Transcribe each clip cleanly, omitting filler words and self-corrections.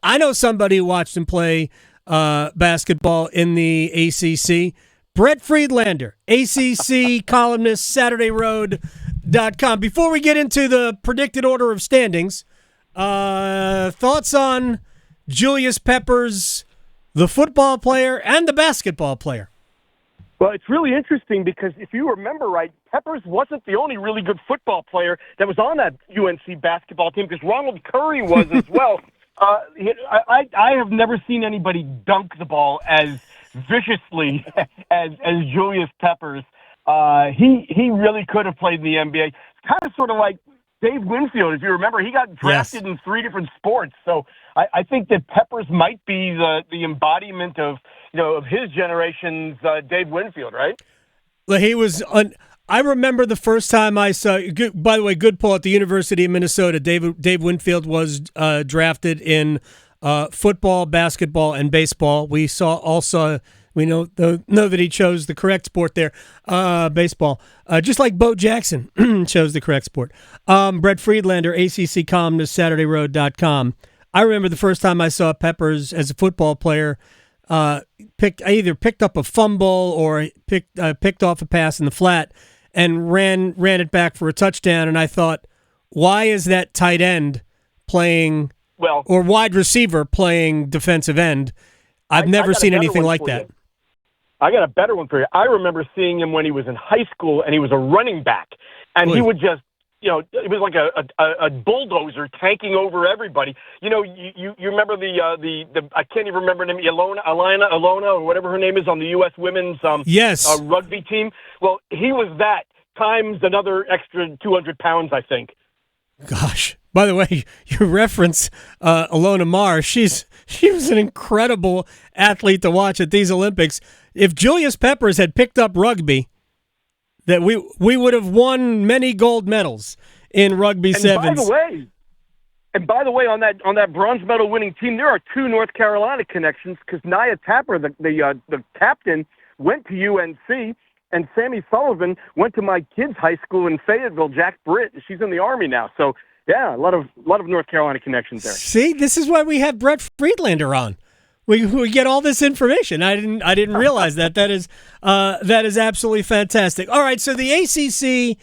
I know somebody who watched him play basketball in the ACC. Brett Friedlander, ACC columnist, SaturdayRoad.com. Before we get into the predicted order of standings, thoughts on Julius Peppers, the football player and the basketball player? Well, it's really interesting because if you remember right, Peppers wasn't the only really good football player that was on that UNC basketball team because Ronald Curry was as well. I have never seen anybody dunk the ball as viciously as Julius Peppers. He really could have played in the NBA. It's kind of sort of like Dave Winfield, if you remember. He got drafted in 3 different sports. So I think that Peppers might be the embodiment of his generation's Dave Winfield, right? Well, he was I remember the first time I saw. By the way, good pull at the University of Minnesota. Dave Winfield was drafted in football, basketball, and baseball. We know that he chose the correct sport there, baseball. Just like Bo Jackson chose the correct sport. Brett Friedlander, ACC columnist, SaturdayRoad.com. I remember the first time I saw Peppers as a football player. Either picked up a fumble or picked off a pass in the flat and ran it back for a touchdown. And I thought, why is that tight end playing or wide receiver playing defensive end? I've never seen anything like that. I got a better one for you. I remember seeing him when he was in high school and he was a running back, and he would just. It was like a bulldozer tanking over everybody. You remember the I can't even remember her name, Alona, or whatever her name is on the U.S. women's rugby team. Well, he was that times another extra 200 pounds, I think. Gosh. By the way, you reference Alona Mar. She was an incredible athlete to watch at these Olympics. If Julius Peppers had picked up rugby, that we would have won many gold medals in rugby sevens. And by the way, on that bronze medal winning team, there are 2 North Carolina connections because Nia Tapper, the captain, went to UNC, and Sammy Sullivan went to my kids' high school in Fayetteville. Jack Britt, she's in the Army now. So yeah, a lot of North Carolina connections there. See, this is why we have Brett Friedlander on. We get all this information. I didn't realize that. That is absolutely fantastic. All right, so the ACC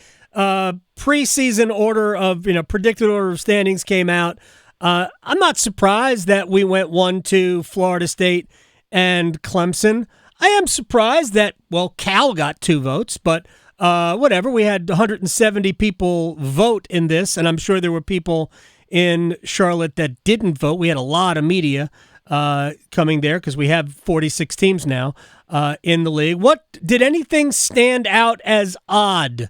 preseason order of predicted order of standings came out. I'm not surprised that we went 1-2 Florida State and Clemson. I am surprised that Cal got 2 votes, but whatever. We had 170 people vote in this, and I'm sure there were people in Charlotte that didn't vote. We had a lot of media coming there because we have 46 teams now in the league. Did anything stand out as odd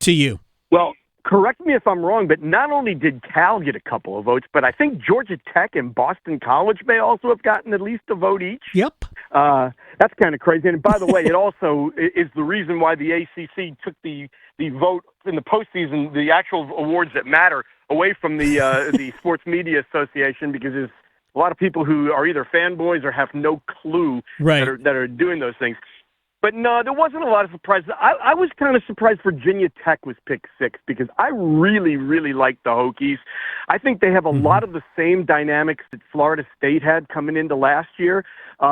to you? Well, correct me if I'm wrong, but not only did Cal get a couple of votes, but I think Georgia Tech and Boston College may also have gotten at least a vote each. Yep. That's kind of crazy. And by the way, it also is the reason why the ACC took the vote in the postseason, the actual awards that matter, away from the Sports Media Association, because there's a lot of people who are either fanboys or have no clue that are doing those things. But no, there wasn't a lot of surprises. I was kind of surprised Virginia Tech was picked 6 because I really, really like the Hokies. I think they have a lot of the same dynamics that Florida State had coming into last year.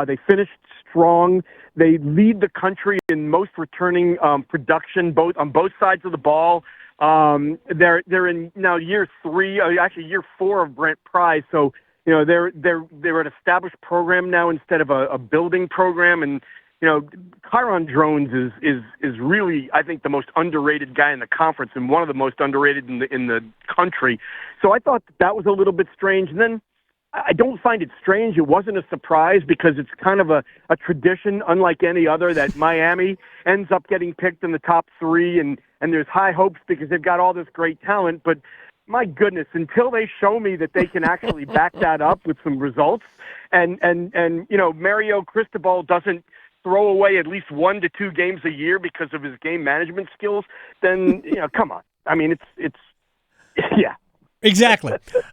They finished strong. They lead the country in most returning production, on both sides of the ball. They're in now year 4 of Brent Pry. So they're an established program now instead of a building program. And Kyron Drones is really, I think, the most underrated guy in the conference and one of the most underrated in the country. So I thought that was a little bit strange. And then I don't find it strange. It wasn't a surprise because it's kind of a tradition, unlike any other, that Miami ends up getting picked in the top 3, and there's high hopes because they've got all this great talent. But my goodness, until they show me that they can actually back that up with some results, and Mario Cristobal doesn't throw away at least 1 to 2 games a year because of his game management skills, then come on. I mean, it's yeah. Exactly.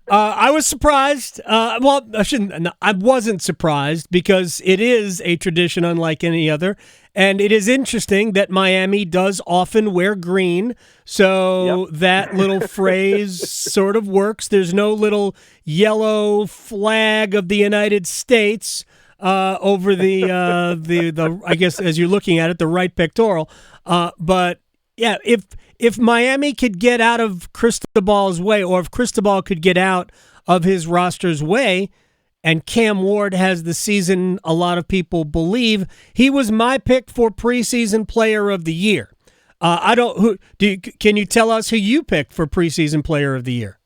I was surprised. Well, I shouldn't. No, I wasn't surprised because it is a tradition unlike any other, and it is interesting that Miami does often wear green. So that little phrase sort of works. There's no little yellow flag of the United States over the I guess as you're looking at it, the right pectoral. But yeah, if Miami could get out of Cristobal's way, or if Cristobal could get out of his roster's way, and Cam Ward has the season a lot of people believe, he was my pick for preseason player of the year. Can you tell us who you picked for preseason player of the year?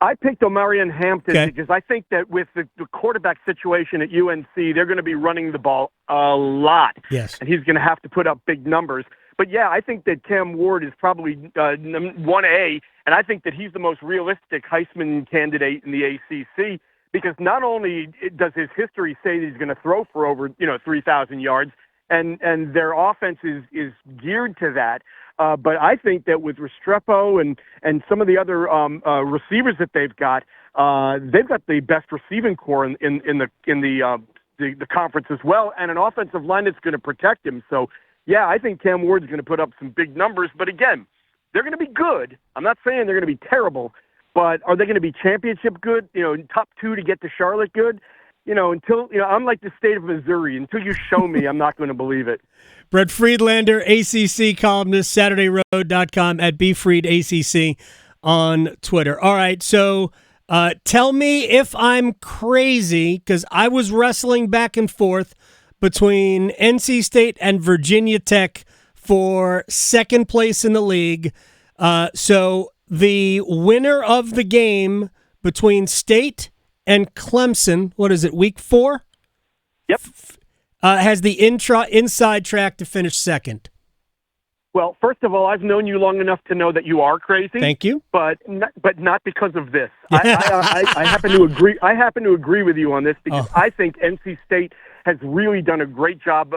I picked Omarion Hampton because I think that with the quarterback situation at UNC, they're going to be running the ball a lot. Yes. And he's going to have to put up big numbers. But, yeah, I think that Cam Ward is probably 1A, and I think that he's the most realistic Heisman candidate in the ACC because not only does his history say that he's going to throw for over 3,000 yards, and their offense is geared to that, but I think that with Restrepo and some of the other receivers that they've got the best receiving core in the conference as well, and an offensive line that's going to protect him. So, yeah, I think Cam Ward's going to put up some big numbers. But again, they're going to be good. I'm not saying they're going to be terrible, but are they going to be championship good? Top 2 to get to Charlotte good? Until I'm like the state of Missouri. Until you show me, I'm not going to believe it. Brett Friedlander, ACC columnist, SaturdayRoad.com, at BFriedACC on Twitter. All right, so tell me if I'm crazy, because I was wrestling back and forth between NC State and Virginia Tech for second place in the league. So the winner of the game between State and Clemson, what is it, week 4? Yep. Has the inside track to finish second. Well, first of all, I've known you long enough to know that you are crazy. Thank you. But not because of this. I happen to agree. I happen to agree with you on this because I think NC State has really done a great job.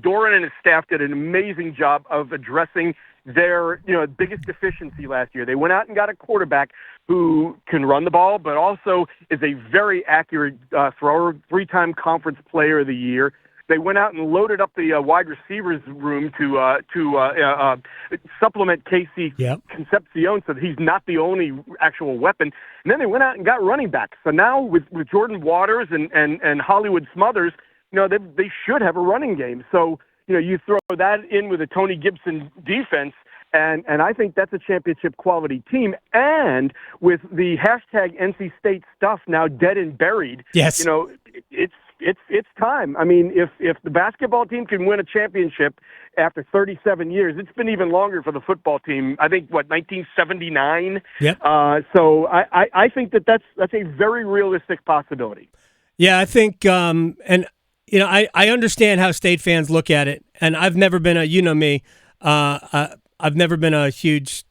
Doran and his staff did an amazing job of addressing their biggest deficiency last year. They went out and got a quarterback who can run the ball, but also is a very accurate thrower, 3-time conference player of the year. They went out and loaded up the wide receivers room to supplement Casey Concepcion so that he's not the only actual weapon. And then they went out and got running backs. So now with Jordan Waters and Hollywood Smothers, they should have a running game. So, you throw that in with a Tony Gibson defense, and I think that's a championship quality team. And with the hashtag NC State stuff now dead and buried, yes, it's time. I mean, if the basketball team can win a championship after 37 years, it's been even longer for the football team. I think 1979. Yep. So I think that's a very realistic possibility. Yeah, I think I understand how State fans look at it, and I've never been I've never been a huge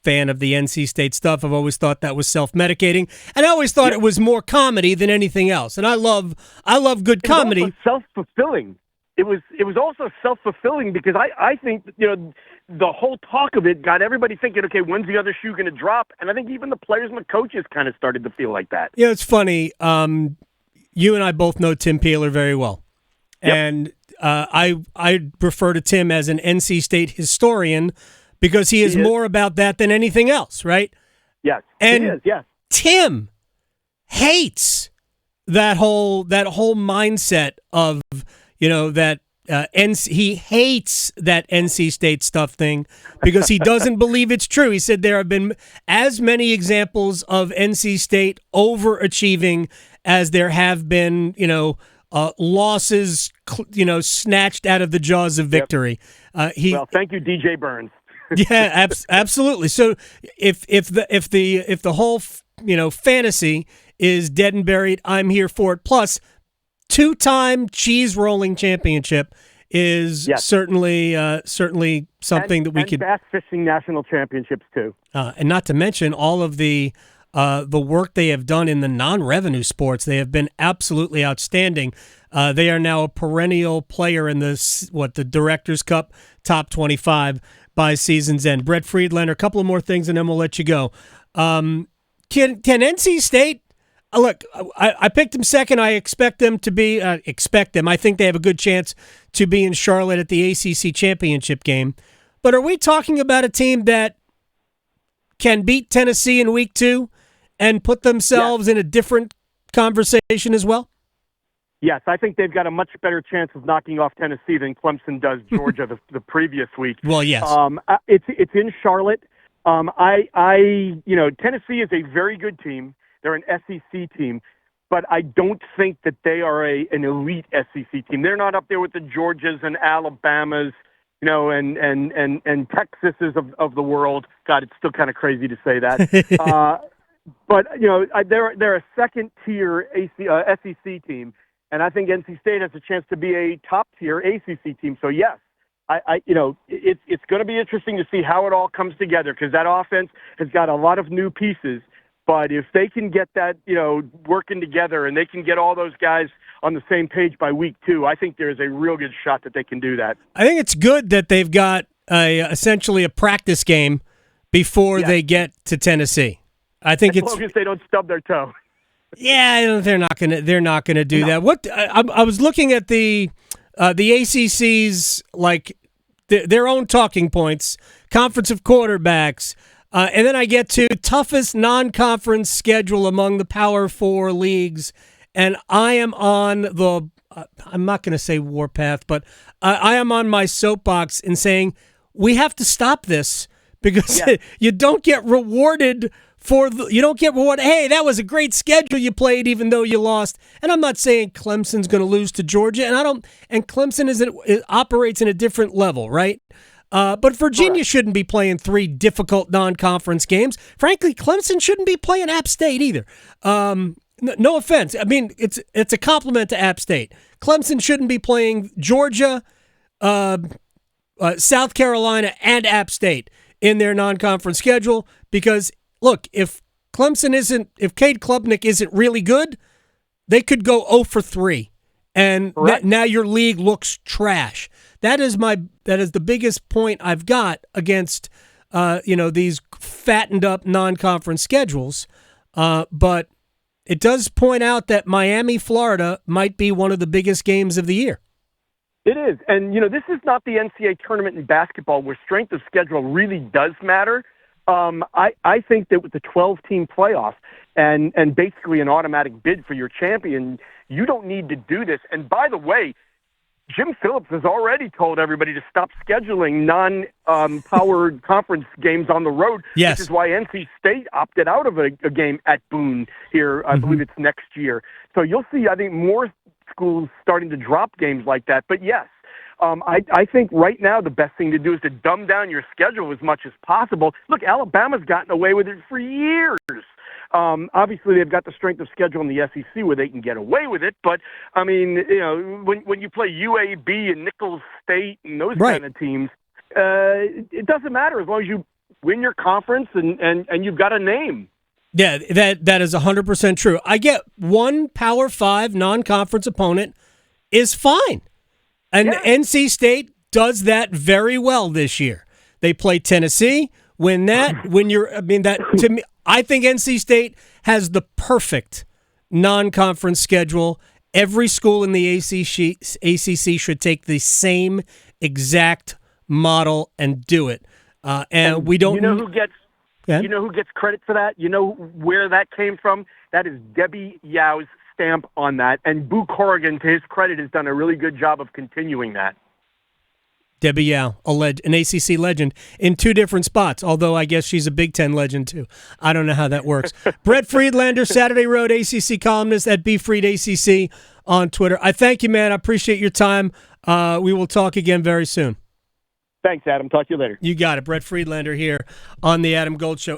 fan of the NC State stuff. I've always thought that was self-medicating, and I always thought it was more comedy than anything else. And I love good comedy. It was also self-fulfilling. It was also self-fulfilling because I think the whole talk of it got everybody thinking, okay, when's the other shoe going to drop? And I think even the players and the coaches kind of started to feel like that. Yeah, it's funny. You and I both know Tim Peeler very well. Yep. And I refer to Tim as an NC State historian because he is more about that than anything else, right? Yes, and he is, yes. Tim hates that whole mindset of that he hates that NC State stuff thing because he doesn't believe it's true. He said there have been as many examples of NC State overachieving as there have been, losses, snatched out of the jaws of victory. Well, thank you, DJ Burns. Yeah, absolutely. So if the whole fantasy is dead and buried, I'm here for it. Plus, 2-time cheese rolling championship is certainly something that we could. Bass fishing national championships too. And not to mention all of the work they have done in the non-revenue sports. They have been absolutely outstanding. They are now a perennial player in the Directors Cup top 25 by season's end. Brett Friedlander, a couple of more things, and then we'll let you go. can NC State? Look, I picked them second. I expect them to be I think they have a good chance to be in Charlotte at the ACC championship game. But are we talking about a team that can beat Tennessee in week 2 and put themselves in a different conversation as well? Yes, I think they've got a much better chance of knocking off Tennessee than Clemson does Georgia the previous week. Well, yes. It's in Charlotte. Tennessee is a very good team. They're an SEC team, but I don't think that they are an elite SEC team. They're not up there with the Georgias and Alabamas, and Texases of the world. God, it's still kind of crazy to say that. But they're a second-tier SEC team, and I think NC State has a chance to be a top-tier ACC team. So yes, it's going to be interesting to see how it all comes together because that offense has got a lot of new pieces. But if they can get that, working together and they can get all those guys on the same page by week 2, I think there's a real good shot that they can do that. I think it's good that they've got essentially a practice game before they get to Tennessee. I think as long as they don't stub their toe. Yeah, they're not gonna do that. What I was looking at the ACC's their own talking points, conference of quarterbacks. And then I get to toughest non-conference schedule among the Power 4 leagues, and I am on the I'm not going to say warpath, but I am on my soapbox in saying we have to stop this because you don't get rewarded hey, that was a great schedule you played even though you lost. And I'm not saying Clemson's going to lose to Georgia, and Clemson operates in a different level, right? But Virginia shouldn't be playing 3 difficult non-conference games. Frankly, Clemson shouldn't be playing App State either. No offense. I mean, it's a compliment to App State. Clemson shouldn't be playing Georgia, South Carolina, and App State in their non-conference schedule because, look, if Cade Klubnik isn't really good, they could go 0 for 3. And now your league looks trash. That is the biggest point I've got against these fattened up non-conference schedules. But it does point out that Miami, Florida might be one of the biggest games of the year. It is. And this is not the NCAA tournament in basketball where strength of schedule really does matter. I think that with the 12-team playoff and basically an automatic bid for your champion, you don't need to do this. And by the way, Jim Phillips has already told everybody to stop scheduling non-powered conference games on the road, which is why NC State opted out of a game at Boone here. I believe it's next year. So you'll see, I think, more schools starting to drop games like that. But yes, I think right now the best thing to do is to dumb down your schedule as much as possible. Look, Alabama's gotten away with it for years. Obviously, they've got the strength of schedule in the SEC where they can get away with it. But, I mean, when you play UAB and Nicholls State and those kind of teams, it doesn't matter as long as you win your conference and you've got a name. Yeah, that is 100% true. I get one Power 5 non-conference opponent is fine. And NC State does that very well this year. They play Tennessee. To me, I think NC State has the perfect non-conference schedule. Every school in the ACC should take the same exact model and do it. And we don't. You know who gets credit for that? You know where that came from? That is Debbie Yao's stamp on that. And Boo Corrigan, to his credit, has done a really good job of continuing that. Debbie Yao, an ACC legend in 2 different spots, although I guess she's a Big Ten legend too. I don't know how that works. Brett Friedlander, Saturday Road ACC columnist at BFriedACC on Twitter. I thank you, man. I appreciate your time. We will talk again very soon. Thanks, Adam. Talk to you later. You got it. Brett Friedlander here on The Adam Gold Show.